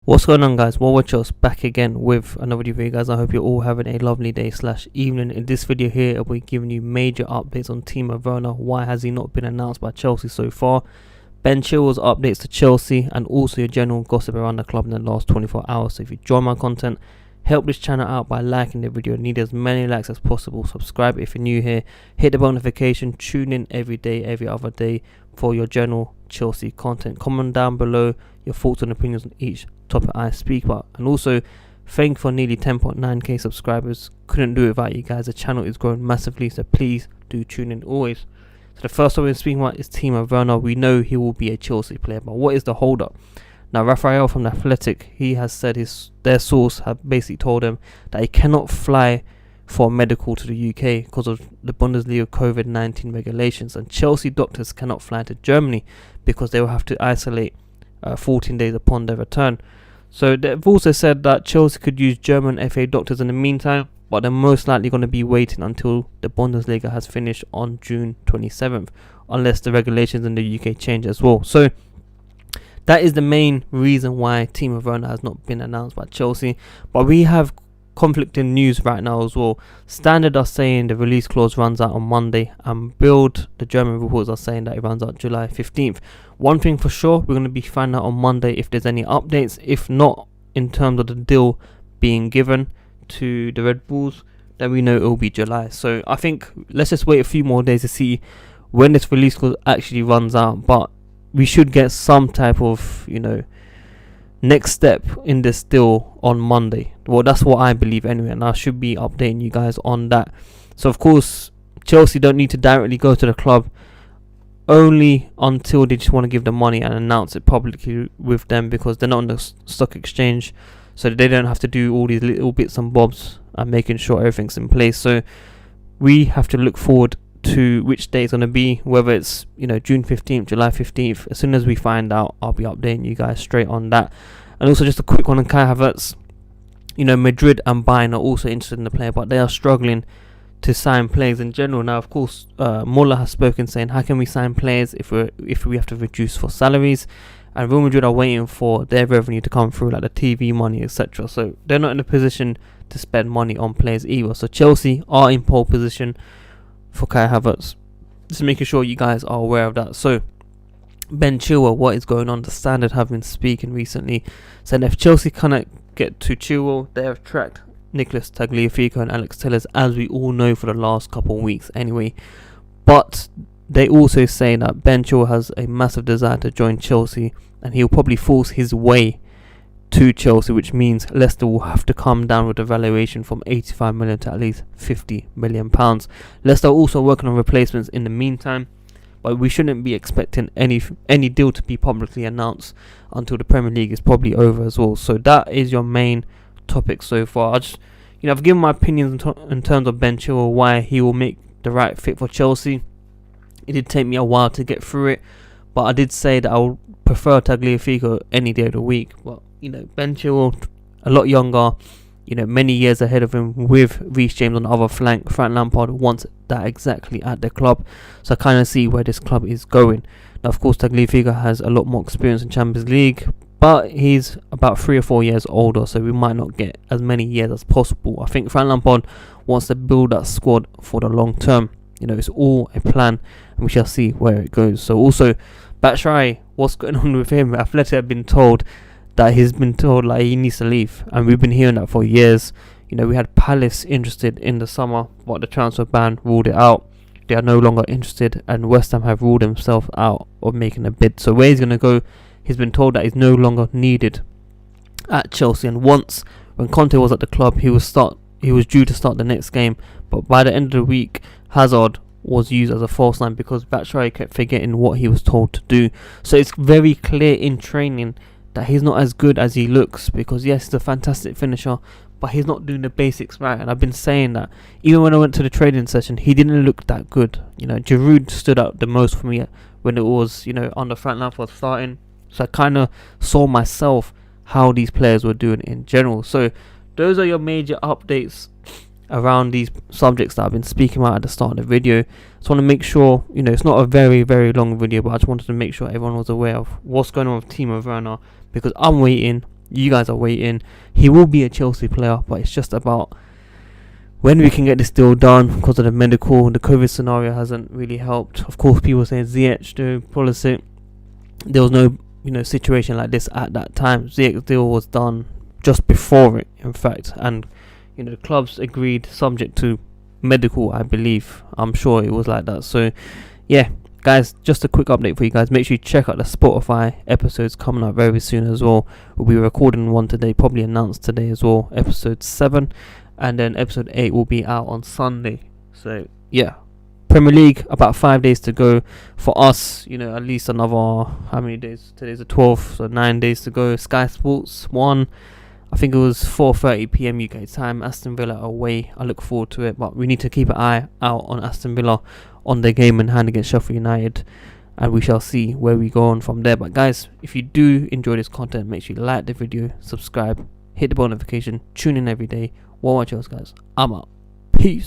What's going on, guys? Chills back again with another video for you guys. I hope you're all having a lovely day / evening. In this video here, I'll be giving you major updates on Timo Werner. Why has he not been announced by Chelsea so far? Ben Chilwell's updates to Chelsea, and also your general gossip around the club in the last 24 hours. So if you enjoy my content, help this channel out by liking the video. I need as many likes as possible. Subscribe if you're new here. Hit the bell notification. Tune in every day, every other day for your general Chelsea content. Comment down below your thoughts and opinions on each topic I speak about. And also, thank you for nearly 10.9k subscribers. Couldn't do it without you guys. The channel is growing massively, so please do tune in always. So the first one we're speaking about is Timo Werner. We know he will be a Chelsea player, but what is the hold up? Now, Raphael from The Athletic, he has said their source have basically told him that he cannot fly for medical to the UK because of the Bundesliga COVID-19 regulations, and Chelsea doctors cannot fly to Germany because they will have to isolate 14 days upon their return. So they've also said that Chelsea could use German FA doctors in the meantime, but they're most likely going to be waiting until the Bundesliga has finished on June 27th, unless the regulations in the UK change as well. So that is the main reason why Timo Werner has not been announced by Chelsea. But we have conflicting news right now as well. Standard are saying the release clause runs out on Monday, and Bild, the German reports, are saying that it runs out July 15th. One thing for sure, we're going to be finding out on Monday if there's any updates. If not, in terms of the deal being given to the Red Bulls, then we know it will be July. So I think let's just wait a few more days to see when this release clause actually runs out. But we should get some type of, next step in this deal on Monday. Well, that's what I believe anyway, and I should be updating you guys on that. So of course, Chelsea don't need to directly go to the club, only until they just want to give the money and announce it publicly with them, because they're not on the stock exchange, so they don't have to do all these little bits and bobs and making sure everything's in place. So we have to look forward to which day it's going to be, whether it's June 15th, July 15th. As soon as we find out, I'll be updating you guys straight on that. And also just a quick one on Kai Havertz. Madrid and Bayern are also interested in the player, but they are struggling to sign players in general. Now, of course, Muller has spoken saying, how can we sign players if we have to reduce for salaries? And Real Madrid are waiting for their revenue to come through, like the TV money, etc. So they're not in a position to spend money on players either. So Chelsea are in pole position for Kai Havertz. Just making sure you guys are aware of that. So Ben Chilwell, what is going on? The Standard have been speaking recently, saying if Chelsea cannot get to Chilwell, they have tracked Nicolas Tagliafico and Alex Telles, as we all know, for the last couple of weeks anyway. But they also say that Ben Chilwell has a massive desire to join Chelsea, and he'll probably force his way to Chelsea, which means Leicester will have to come down with the valuation from 85 million to at least 50 million pounds. Leicester are also working on replacements in the meantime, but we shouldn't be expecting any deal to be publicly announced until the Premier League is probably over as well. So that is your main topic so far. I've given my opinions in terms of Ben Chilwell, why he will make the right fit for Chelsea. It did take me a while to get through it, but I did say that I would prefer Tagliafico any day of the week. But Ben Chilwell, a lot younger, many years ahead of him, with Reece James on the other flank. Frank Lampard wants that exactly at the club, so I kind of see where this club is going. Now, of course, Tagliafico has a lot more experience in Champions League, but he's about 3 or 4 years older, so we might not get as many years as possible. I think Frank Lampard wants to build that squad for the long term. It's all a plan, and we shall see where it goes. So also, Batshuyai, what's going on with him? Athletic have been told that he's been told like he needs to leave, and we've been hearing that for years. We had Palace interested in the summer, but the transfer ban ruled it out. They are no longer interested, and West Ham have ruled himself out of making a bid. So where he's going to go, he's been told that he's no longer needed at Chelsea. And once, when Conte was at the club, he was due to start the next game, but by the end of the week, Hazard was used as a false nine because Batshuyai kept forgetting what he was told to do. So it's very clear in training that he's not as good as he looks, because yes, he's a fantastic finisher, but he's not doing the basics right. And I've been saying that even when I went to the training session, he didn't look that good. Giroud stood out the most for me when it was under Frank Lampard starting. So I kind of saw myself how these players were doing in general. So those are your major updates around these subjects that I've been speaking about at the start of the video. Just want to make sure, it's not a very, very long video, but I just wanted to make sure everyone was aware of what's going on with Timo Werner, because I'm waiting, You guys are waiting. He will be a Chelsea player, but it's just about when we can get this deal done because of the medical. The COVID scenario hasn't really helped. Of course, people saying Ziyech, the Pulisic. There was no, situation like this at that time. Ziyech's deal was done just before it, in fact, and the clubs agreed subject to medical, I believe. I'm sure it was like that. So, yeah. Guys, just a quick update for you guys. Make sure you check out the Spotify episodes coming up very soon as well. We'll be recording one today, probably announced today as well, episode 7. And then episode 8 will be out on Sunday. So, yeah. Premier League, about 5 days to go. For us, at least another, how many days? Today's the 12th, so 9 days to go. Sky Sports 1. I think it was 4:30 p.m. UK time. Aston Villa away. I look forward to it. But we need to keep an eye out on Aston Villa on their game in hand against Sheffield United. And we shall see where we go on from there. But guys, if you do enjoy this content, make sure you like the video, subscribe, hit the bell notification, tune in every day. Watch else, guys. I'm out. Peace.